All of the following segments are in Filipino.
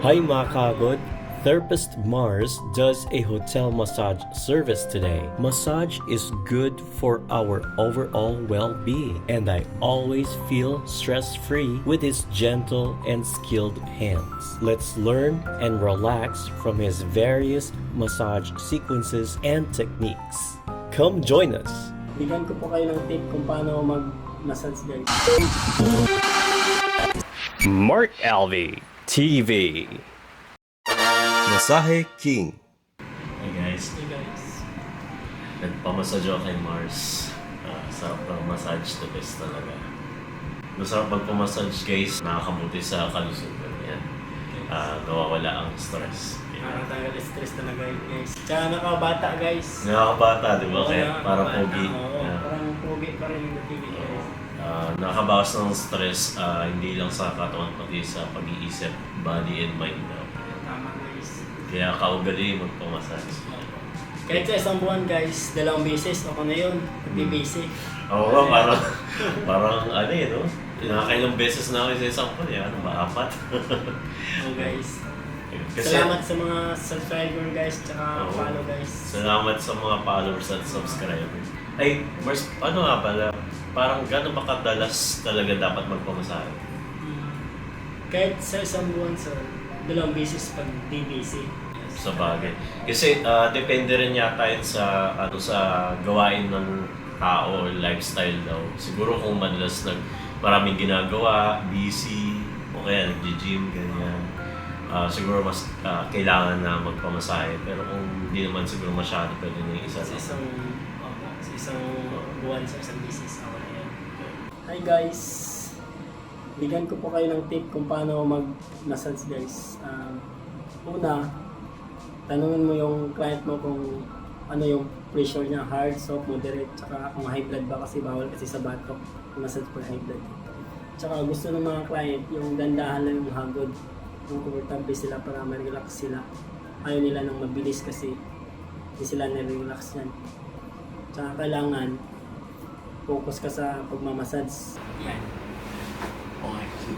Hi mga kagod! Therapist Mars does a hotel massage service today. Massage is good for our overall well-being, and I always feel stress-free with his gentle and skilled hands. Let's learn and relax from his various massage sequences and techniques. Come join us! Bigyan ko po kayo ng tip kung paano mag-massage guys. Mark Alvey TV. Masahe King. Hey guys, Hey guys. nagpamassage ako kay Mars. Sarap ng massage, the best talaga. Masarap magpamassage guys, nakakabuti sa kalusugan yan. Nawawala ang stress. Nakakatagal stress talaga guys. Tsaka nakabata guys. Nakakabata, di ba? Kaya para Nakabata, pogi. oo, parang pogi pa rin yung dating guys. Nakabawas ng stress, hindi lang sa katawan, pati sa pag-iisip, body and mind. Tama guys. Kaya kaugali magpamassage. Kahit sa isang buwan guys, 2 beses ako na yun. Nagbibisi. Oo, parang ano yun, no? Nakakailang beses na ako sa isang buwan, ano ba, 4? Oo guys. Kasi- Salamat sa mga subscriber guys, tsaka Oo. follow guys. Salamat sa mga followers at subscribers. Ay, Mars, ano nga pala, parang gano'n ba kadalas talaga dapat magpamasahe? Kahit sa isang buwan sir, 2 beses pag di busy. Sa bagay. Kasi depende rin yata yun sa, sa gawain ng tao or lifestyle daw. Siguro kung madalas maraming ginagawa, busy, o kaya nag-gym, ganyan. Siguro mas kailangan na magpamasahe. Pero kung hindi naman siguro masyado, pwede na yung isa Sa lang. isang buwan sa isang business ako na yan. Hi guys! Bigyan ko po kayo ng tip kung paano mag-massage guys. Una, tanungin mo yung client mo kung ano yung pressure niya, hard, soft, moderate, tsaka kung high blood ba kasi bawal kasi sa batok, massage for high blood. Tsaka gusto ng mga client yung dandahan lang yung hagod, yung comfortable sila para ma-relax sila. Ayaw nila ng mabilis kasi hindi sila na-relax yan. Tsaka kailangan focus ka sa pagmamassage. Yan. Okay.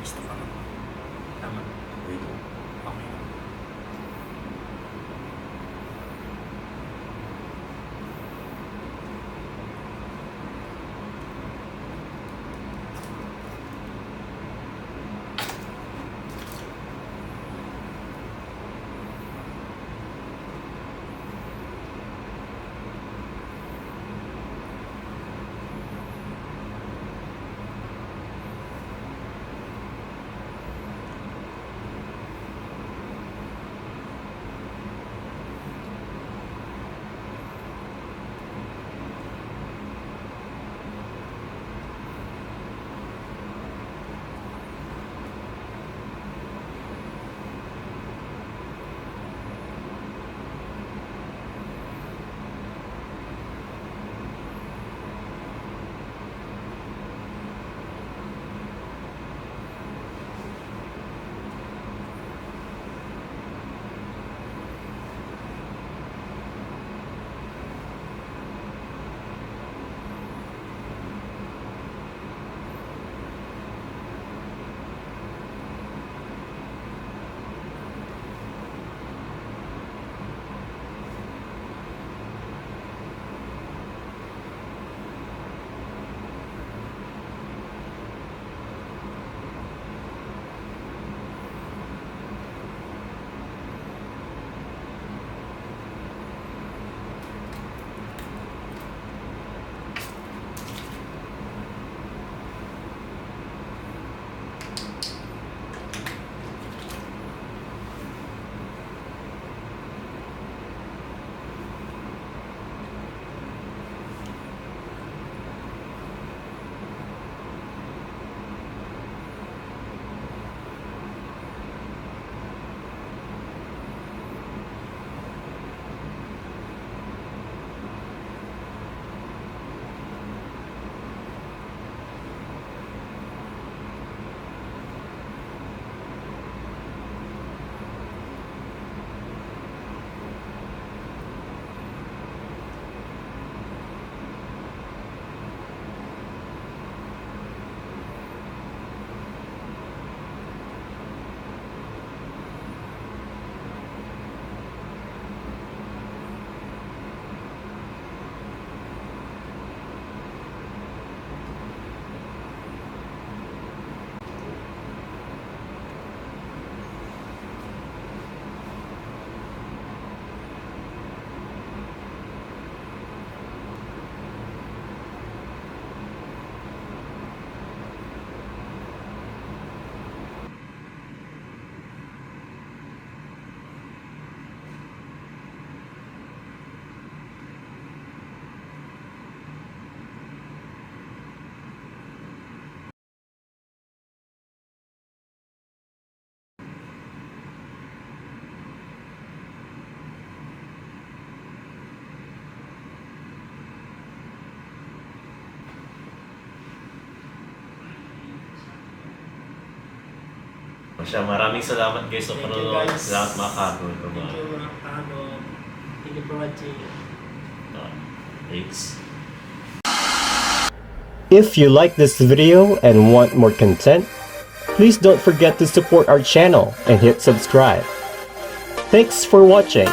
Gusto ka lang. Tama. Wait lang. Okay. Siya, maraming salamat guys sa Thank you, panonood. guys. Salamat mga kago. Thank you mga kago. Thank you for watching. Thanks. If you like this video and want more content, please don't forget to support our channel and hit subscribe. Thanks for watching.